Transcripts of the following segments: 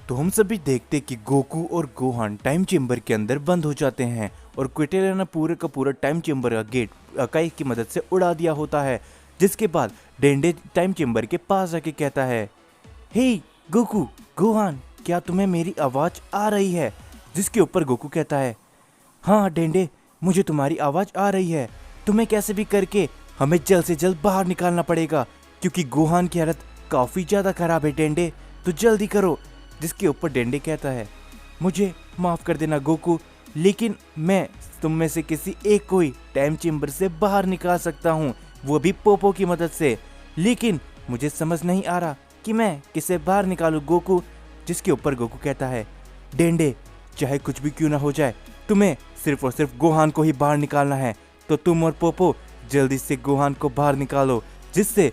तो हम सभी देखते कि गोकू और गोहान टाइम चेम्बर के अंदर बंद हो जाते हैं और क्विटेलिया ने पूरे का पूरा टाइम चेम्बर का गेट अकाई की मदद से उड़ा दिया होता है। जिसके बाद डेंडे टाइम चेम्बर के पास आके कहता है, हे गोकू, गोहान, क्या तुम्हें मेरी आवाज आ रही है? जिसके ऊपर गोकू कहता है, हाँ डेंडे, मुझे तुम्हारी आवाज आ रही है। तुम्हें कैसे भी करके हमें जल्द से जल्द बाहर निकालना पड़ेगा क्योंकि गोहान की हालत काफी ज्यादा खराब है डेंडे, तो जल्दी करो। जिसके ऊपर डेंडे कहता है, मुझे माफ कर देना गोकू, लेकिन मैं तुम में से किसी एक को ही टाइम चेम्बर से बाहर निकाल सकता हूँ, वो भी पोपो की मदद से। लेकिन मुझे समझ नहीं आ रहा कि मैं किसे बाहर निकालूं गोकू। जिसके ऊपर गोकू कहता है, डेंडे, चाहे कुछ भी क्यों ना हो जाए, तुम्हें सिर्फ और सिर्फ गोहान को ही बाहर निकालना है। तो तुम और पोपो जल्दी से गोहान को बाहर निकालो जिससे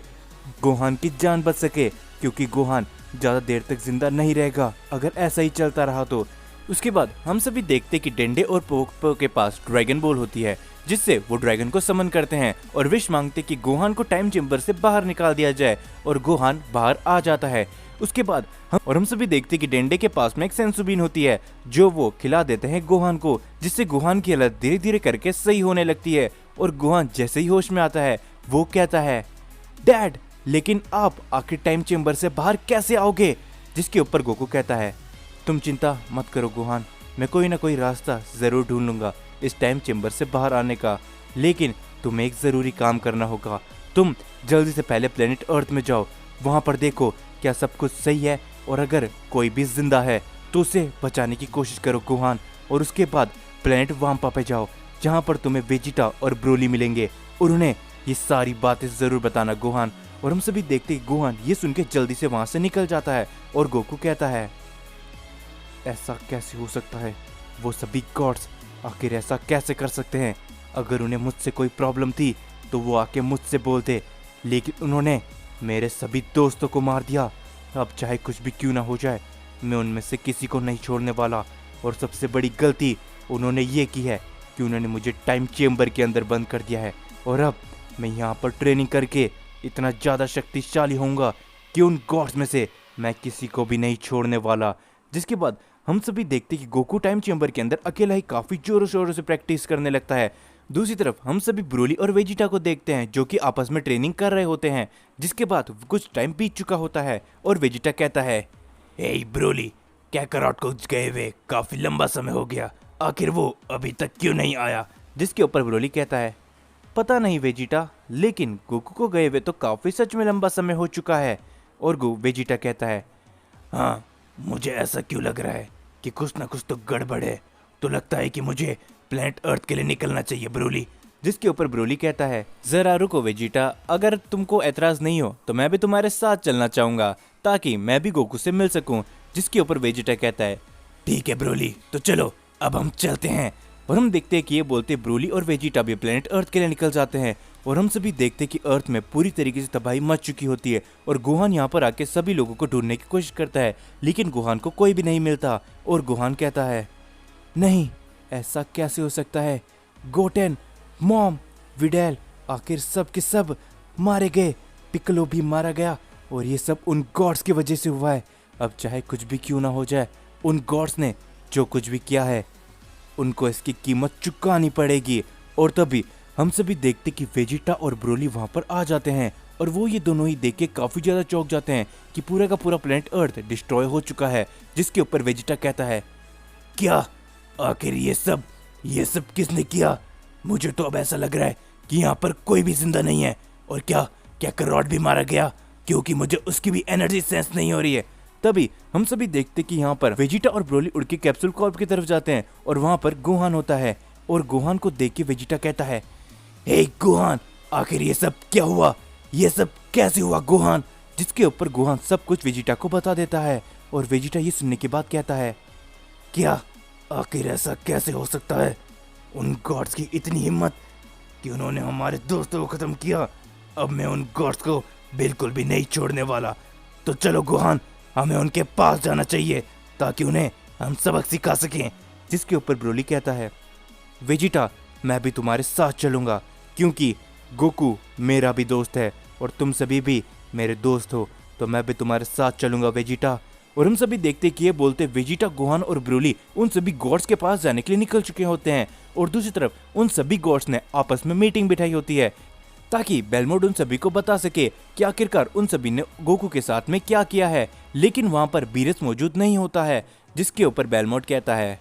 गोहान की जान बच सके, क्योंकि गोहान ज्यादा देर तक जिंदा नहीं रहेगा अगर ऐसा ही चलता रहा तो। उसके बाद हम सभी देखते कि डेंडे और पोपो के पास ड्रैगन बॉल होती है, जिससे वो ड्रैगन को समन करते हैं और विश मांगते कि गोहान को टाइम चेम्बर से बाहर निकाल दिया जाए और गोहान बाहर आ जाता है। उसके बाद हम सभी देखते कि डेंडे के पास में एक सेंसुबीन होती है जो वो खिला देते हैं गोहान को, जिससे गोहान की हालत धीरे धीरे करके सही होने लगती है। और गोहान जैसे ही होश में आता है वो कहता है, डैड, लेकिन आप आखिर टाइम चेम्बर से बाहर कैसे आओगे? जिसके ऊपर गोकू कहता है, तुम चिंता मत करो गोहान, मैं कोई ना कोई रास्ता जरूर ढूंढ लूंगा इस टाइम चेम्बर से बाहर आने का। लेकिन तुम्हें एक जरूरी काम करना होगा, तुम जल्दी से पहले प्लेनेट अर्थ में जाओ, वहां पर देखो क्या सब कुछ सही है और अगर कोई भी जिंदा है तो उसे बचाने की कोशिश करो गोहान। और उसके बाद प्लेनेट वाम्पा पे जाओ जहां पर तुम्हें वेजिटा और ब्रोली मिलेंगे और उन्हें ये सारी बातें जरूर बताना गोहान। और हम सभी देखते हैं गोहान ये सुन के जल्दी से वहां से निकल जाता है और गोकू कहता है, ऐसा कैसे हो सकता है? वो सभी गॉड्स आखिर ऐसा कैसे कर सकते हैं? अगर उन्हें मुझसे कोई प्रॉब्लम थी तो वो आके मुझसे बोलते, लेकिन उन्होंने मेरे सभी दोस्तों को मार दिया। अब चाहे कुछ भी क्यों ना हो जाए, मैं उनमें से किसी को नहीं छोड़ने वाला। और सबसे बड़ी गलती उन्होंने ये की है कि उन्होंने मुझे टाइम चेम्बर के अंदर बंद कर दिया है और अब मैं यहाँ पर ट्रेनिंग करके इतना ज़्यादा शक्तिशाली होऊंगा कि उन गॉड्स में से मैं किसी को भी नहीं छोड़ने वाला। जिसके बाद हम सभी देखते कि गोकू टाइम चेम्बर के अंदर अकेला ही काफ़ी जोरों शोरों से प्रैक्टिस करने लगता है। दूसरी तरफ हम सभी ब्रोली और वेजिटा को देखते हैं जो कि आपस में ट्रेनिंग कर रहे होते हैं। जिसके बाद कुछ टाइम बीत चुका होता है और वेजिटा कहता है, हे ब्रोली, कैकरॉट को गए हुए काफ़ी लंबा समय हो गया, आखिर वो अभी तक क्यों नहीं आया? जिसके ऊपर ब्रोली कहता है, पता नहीं वेजिटा, लेकिन गोकू को गए हुए तो काफ़ी सच में लंबा समय हो चुका है। और वेजिटा कहता है, हाँ, मुझे ऐसा क्यों लग रहा है कि कुछ ना कुछ तो गड़बड़ है, तो लगता है कि मुझे प्लेनेट अर्थ के लिए निकलना चाहिए ब्रोली। जिसके ऊपर ब्रोली कहता है, जरा रुको वेजिटा, अगर तुमको एतराज नहीं हो तो मैं भी तुम्हारे साथ चलना चाहूंगा ताकि मैं भी गोकू से मिल सकूं। जिसके ऊपर वेजिटा कहता है, ठीक है ब्रोली, तो चलो अब हम चलते हैं। और हम देखते हैं कि ये बोलते ब्रोली और वेजिटा भी प्लेनेट अर्थ के लिए निकल जाते हैं। और हम सभी देखते हैं कि अर्थ में पूरी तरीके से तबाही मच चुकी होती है और गोहान यहाँ पर आके सभी लोगों को ढूंढने की कोशिश करता है, लेकिन गोहान को कोई भी नहीं मिलता। और गोहान कहता है, नहीं, ऐसा कैसे हो सकता है? गोटेन, मॉम, विडेल, आखिर सब के सब मारे गए, पिकलो भी मारा गया और ये सब उन गॉड्स की वजह से हुआ है। अब चाहे कुछ भी क्यों ना हो जाए, उन गॉड्स ने जो कुछ भी किया है उनको इसकी कीमत चुकानी पड़ेगी। और तभी हम सभी देखते कि वेजिटा और ब्रोली वहां पर आ जाते हैं और वो ये दोनों ही देख के काफी ज्यादा चौंक जाते हैं कि पूरा का पूरा प्लेनेट अर्थ डिस्ट्रॉय हो चुका है। जिसके ऊपर वेजिटा कहता है, क्या आखिर ये सब किसने किया? मुझे तो अब ऐसा लग रहा है कि यहाँ पर कोई भी जिंदा नहीं है। और क्या कैकरॉट भी मारा गया? क्योंकि मुझे उसकी भी एनर्जी सेंस नहीं हो रही है। तभी हम सभी देखते कि यहाँ पर वेजिटा और ब्रोली उड़ के कैप्सूल कॉर्प की तरफ जाते हैं और वहाँ पर गोहान होता है। और गोहान को देख के वेजिटा कहता है, हे गोहान, आखिर ये सब क्या हुआ? ये सब कैसे हुआ गोहान? जिसके ऊपर गोहान सब कुछ वेजिटा को बता देता है और वेजिटा ये सुनने के बाद कहता है, क्या आखिर ऐसा कैसे हो सकता है? उन गॉड्स की इतनी हिम्मत कि उन्होंने हमारे दोस्तों को खत्म किया। अब मैं उन गॉड्स को बिल्कुल भी नहीं छोड़ने वाला। तो चलो गोहान, हमें उनके पास जाना चाहिए ताकि उन्हें हम सबक सिखा सकें। जिसके ऊपर ब्रोली कहता है, वेजिटा, मैं भी तुम्हारे साथ चलूंगा क्योंकि गोकू मेरा भी दोस्त है और तुम सभी भी मेरे दोस्त हो, तो मैं भी तुम्हारे साथ चलूंगा वेजिटा। और हम सभी देखते कि ये बोलते वेजिटा, गोहान और ब्रोली उन सभी गॉड्स के पास जाने के लिए निकल चुके होते हैं। और दूसरी तरफ उन सभी गॉड्स ने आपस में मीटिंग बिठाई होती है ताकि बेलमोड उन सभी को बता सके कि आखिरकार उन सभी ने गोकू के साथ में क्या किया है। लेकिन वहाँ पर बीरस मौजूद नहीं होता है, जिसके ऊपर बेलमोड कहता है,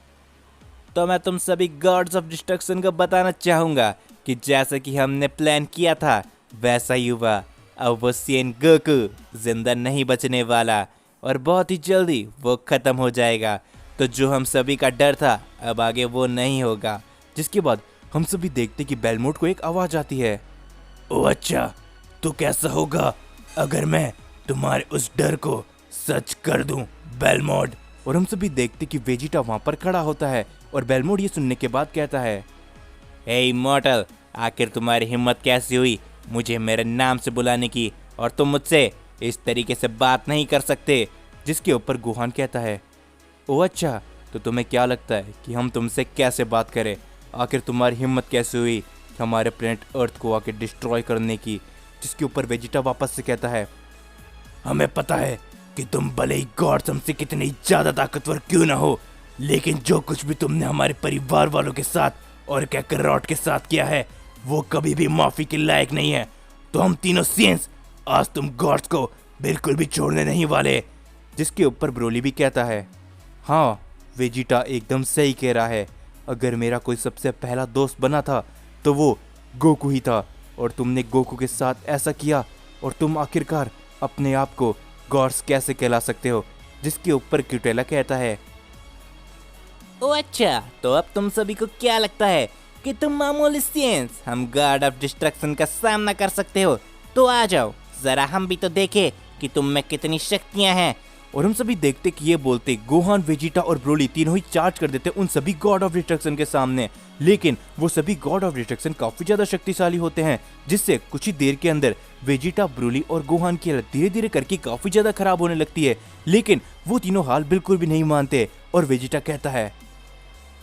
तो मैं तुम सभी गॉड्स ऑफ डिस्ट्रक्शन को बताना चाहूंगा कि जैसा कि हमने प्लान किया था वैसा ही हुआ। अब वो सेन गोकू जिंदा नहीं बचने वाला और बहुत ही जल्दी वो खत्म हो जाएगा। तो जो हम सभी का डर था अब आगे वो नहीं होगा। जिसके बाद हम सभी देखते कि बेलमोड को एक आवाज आती है, ओह अच्छा, तो कैसा होगा अगर मैं तुम्हारे उस डर को सच कर दूं बेलमोड। और हम सभी देखते कि वेजिटा वहां पर खड़ा होता है और बेलमोड ये सुनने के बाद कहता है, हे इमॉर्टल, आखिर तुम्हारी हिम्मत कैसी हुई मुझे मेरे नाम से बुलाने की, और तुम मुझसे इस तरीके से बात नहीं कर सकते। जिसके ऊपर गोहान कहता है, ओह अच्छा, तो तुम्हें क्या लगता है कि हम तुमसे कैसे बात करें? आखिर तुम्हारी हिम्मत कैसे हुई हमारे प्लेनेट अर्थ को आके डिस्ट्रॉय करने की? जिसके ऊपर वेजिटा वापस से कहता है, हमें पता है कि तुम भले ही गॉड्स हमसे कितनी ज्यादा ताकतवर क्यों ना हो, लेकिन जो कुछ भी तुमने हमारे परिवार वालों के साथ और कैकरॉट के साथ किया है वो कभी भी माफी के लायक नहीं है। तो हम तीनों सेंस आज तुम गॉड्स को बिल्कुल भी छोड़ने नहीं वाले। जिसके ऊपर ब्रोली भी कहता है, हाँ वेजिटा एकदम सही कह रहा है, अगर मेरा कोई सबसे पहला दोस्त बना था तो वो गोकू ही था, और तुमने गोकू के साथ ऐसा किया और तुम आखिरकार अपने आप को गॉड्स कैसे कहला सकते हो? जिसके ऊपर क्यूटेला कहता है, ओह अच्छा, तो अब तुम सभी को क्या लगता है कि तुम मामूली सेंस हम गॉड ऑफ डिस्ट्रक्शन का सामना कर सकते हो? तो आ जाओ, जरा हम भी तो देखें कि तुम में कितनी शक्तियां हैं। और हम सभी देखते कि ये बोलते गोहान, वेजिटा और ब्रोली तीनों ही चार्ज कर देते उन सभी गॉड ऑफ डिस्ट्रक्शन के सामने। लेकिन वो सभी गॉड ऑफ डिस्ट्रक्शन काफी ज्यादा शक्तिशाली होते हैं, जिससे कुछ ही देर के अंदर वेजिटा, ब्रोली और गोहान की हालत धीरे धीरे करके काफी ज्यादा खराब होने लगती है। लेकिन वो तीनों हाल बिल्कुल भी नहीं मानते और वेजिटा कहता है,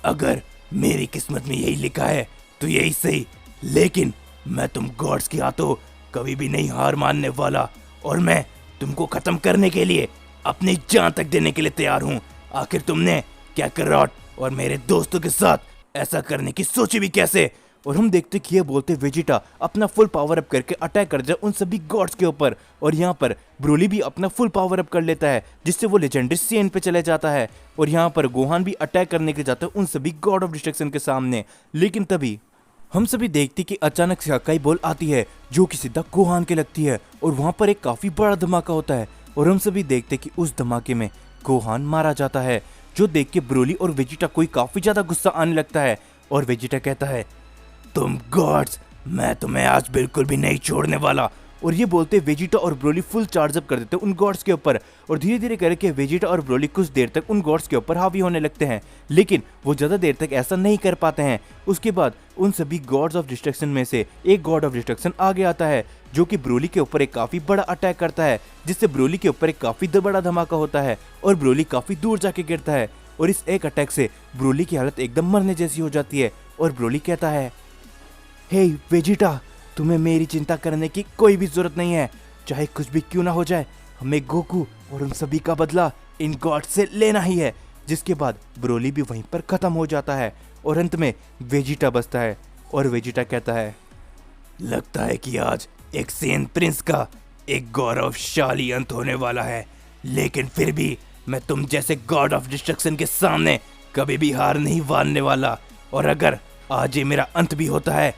अगर मेरी किस्मत में यही लिखा है तो यही सही, लेकिन मैं तुम गॉड्स के हाथों कभी भी नहीं हार मानने वाला, और मैं तुमको खत्म करने के लिए अपनी जान तक देने के लिए तैयार हूँ। आखिर तुमने कैकरॉट और मेरे दोस्तों के साथ ऐसा करने की सोची भी कैसे? और हम देखते कि ये बोलते वेजिटा अपना फुल पावर अप करके अटैक कर जाए उन सभी गॉड्स के ऊपर, और यहाँ पर ब्रोली भी अपना फुल पावर अप कर लेता है, जिससे वो लेजेंडरी सेन पे चले जाता है। और यहाँ पर गोहान भी अटैक करने के जाता है उन सभी गॉड ऑफ डिस्ट्रक्शन के सामने। लेकिन तभी हम सभी देखते कि अचानक से अकाई बॉल आती है जो कि सीधा गोहान के लगती है, और वहाँ पर एक काफी बड़ा धमाका होता है। और हम सभी देखते कि उस धमाके में गोहान मारा जाता है, जो देख के ब्रोली और वेजिटा को काफी ज्यादा गुस्सा आने लगता है। और वेजिटा कहता है, तुम गॉड्स, मैं तुम्हें आज बिल्कुल भी नहीं छोड़ने वाला। और ये बोलते वेजिटा और ब्रोली फुल चार्ज अप कर देते उन गॉड्स के ऊपर, और धीरे धीरे करके वेजिटा और ब्रोली कुछ देर तक उन गॉड्स के ऊपर हावी होने लगते हैं। लेकिन वो ज्यादा देर तक ऐसा नहीं कर पाते हैं। उसके बाद उन सभी गॉड्स ऑफ डिस्ट्रक्शन में से एक गॉड ऑफ डिस्ट्रक्शन आगे आता है, जो कि ब्रोली के ऊपर एक काफी बड़ा अटैक करता है, जिससे ब्रोली के ऊपर एक काफी बड़ा धमाका होता है और ब्रोली काफी दूर जाके गिरता है। और इस एक अटैक से ब्रोली की हालत एकदम मरने जैसी हो जाती है। और ब्रोली कहता है, हे वेजिटा, तुम्हें मेरी चिंता करने की कोई भी जरूरत नहीं है। चाहे कुछ भी क्यों ना हो जाए, हमें गोकू और उन सभी का बदला इन गॉड से लेना ही है। जिसके बाद ब्रोली भी वहीं पर खत्म हो जाता है और अंत में वेजिटा बचता है। और वेजिटा कहता है, लगता है कि आज एक सेन प्रिंस का एक गौरवशाली अंत होने वाला है, लेकिन फिर भी मैं तुम जैसे गॉड ऑफ डिस्ट्रक्शन के सामने कभी भी हार नहीं मानने वाला। और अगर आज ये मेरा अंत भी होता है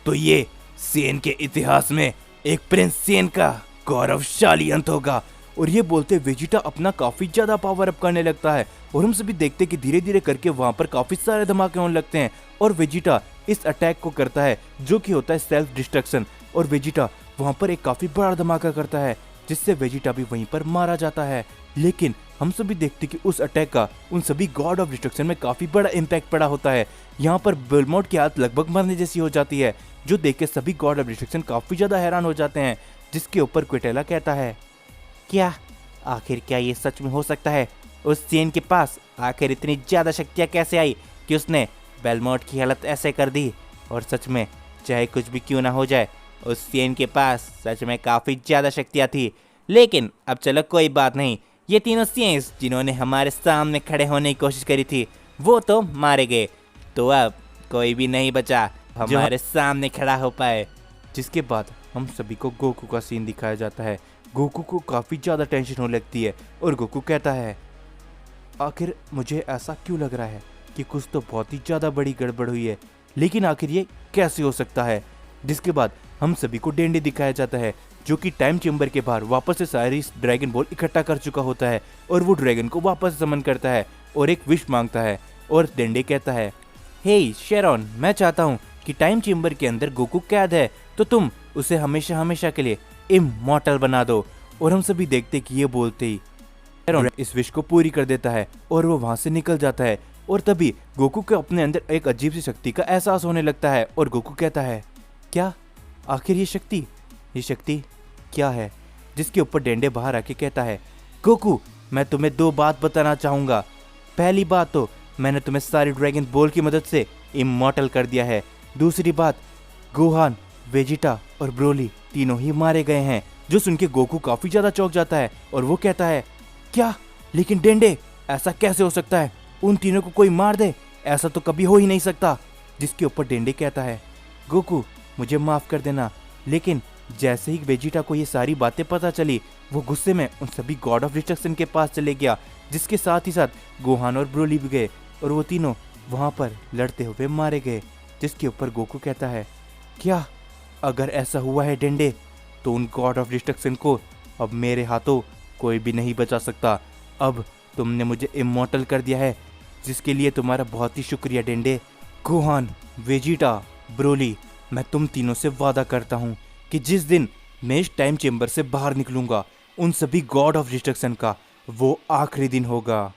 तो ये सेन के इतिहास में एक प्रिंस सेन का गौरवशाली अंत होगा। और ये बोलते वेजिटा अपना काफी ज्यादा पावर अप करने लगता है, और हम सभी देखते कि धीरे धीरे करके वहां पर काफी सारे धमाके होने लगते हैं। और वेजिटा इस अटैक को करता है जो कि होता है सेल्फ डिस्ट्रक्शन, और वेजिटा वहां पर एक काफी बड़ा धमाका करता है, जिससे वेजिटा भी वहीं पर मारा जाता है। लेकिन हम सभी देखते कि उस अटैक का उन सभी गॉड ऑफ डिस्ट्रक्शन में काफी बड़ा इम्पैक्ट पड़ा होता है। यहाँ पर बेलमोड की हालत लगभग मरने जैसी हो जाती है, जो देख के सभी गॉड ऑफ डिस्ट्रक्शन काफी ज्यादा हैरान हो जाते हैं। जिसके ऊपर क्विटेला कहता है, क्या ये सच में हो सकता है? उस सेन के पास आखिर इतनी ज्यादा शक्तियां कैसे आई कि उसने बेलमोड की हालत ऐसे कर दी? और सच में चाहे कुछ भी क्यों ना हो जाए, उस सेन के पास सच में काफी ज्यादा शक्तियां थी। लेकिन अब चलो कोई बात नहीं, ये तीनों सेंस जिन्होंने हमारे सामने खड़े होने की कोशिश करी थी वो तो मारे गए, तो अब कोई भी नहीं बचा हमारे सामने खड़ा हो पाए। जिसके बाद हम सभी को गोकू का सीन दिखाया जाता है। गोकू को काफ़ी ज़्यादा टेंशन होने लगती है और गोकू कहता है, आखिर मुझे ऐसा क्यों लग रहा है कि कुछ तो बहुत ही ज़्यादा बड़ी गड़बड़ हुई है, लेकिन आखिर ये कैसे हो सकता है। जिसके बाद हम सभी को डेंडे दिखाया जाता है जो कि टाइम चेम्बर के बाहर वापस से सारी ड्रैगन बॉल इकट्ठा कर चुका होता है और वो ड्रैगन को वापस समन करता है और एक विश मांगता है। और डेंडे कहता है, हे शेरॉन, मैं चाहता हूँ कि टाइम चेम्बर के अंदर गोकू कैद है, तो तुम उसे हमेशा हमेशा के लिए इमॉर्टल बना दो। और हम सभी देखते कि ये बोलते ही शेरॉन इस विश को पूरी कर देता है और वो वहां से निकल जाता है। और तभी गोकू के अपने अंदर एक अजीब सी शक्ति का एहसास होने लगता है और गोकू कहता है, क्या आखिर ये शक्ति क्या है। जिसके ऊपर डेंडे बाहर आके कहता है, गोकू मैं तुम्हें दो बात बताना चाहूंगा। पहली बात तो मैंने तुम्हें सारी ड्रैगन बॉल की मदद से इमॉर्टल कर दिया है। दूसरी बात, गोहान, वेजिटा और ब्रोली तीनों ही मारे गए हैं। जो सुन के गोकू काफी ज्यादा चौंक जाता है और वो कहता है, क्या, लेकिन डेंडे ऐसा कैसे हो सकता है, उन तीनों को कोई मार दे, ऐसा तो कभी हो ही नहीं सकता। जिसके ऊपर डेंडे कहता है, गोकू मुझे माफ कर देना, लेकिन जैसे ही वेजिटा को ये सारी बातें पता चली वो गुस्से में उन सभी गॉड ऑफ डिस्ट्रक्शन के पास चले गया, जिसके साथ ही साथ गोहान और ब्रोली भी गए और वो तीनों वहां पर लड़ते हुए मारे गए। जिसके ऊपर गोकू कहता है, क्या अगर ऐसा हुआ है डेंडे, तो उन गॉड ऑफ डिस्ट्रक्शन को अब मेरे हाथों कोई भी नहीं बचा सकता। अब तुमने मुझे इमॉर्टल कर दिया है, जिसके लिए तुम्हारा बहुत ही शुक्रिया डेंडे। गोहान, वेजिटा, ब्रोली, मैं तुम तीनों से वादा करता हूँ कि जिस दिन मैं इस टाइम चेम्बर से बाहर निकलूंगा, उन सभी गॉड ऑफ डिस्ट्रक्शन का वो आखिरी दिन होगा।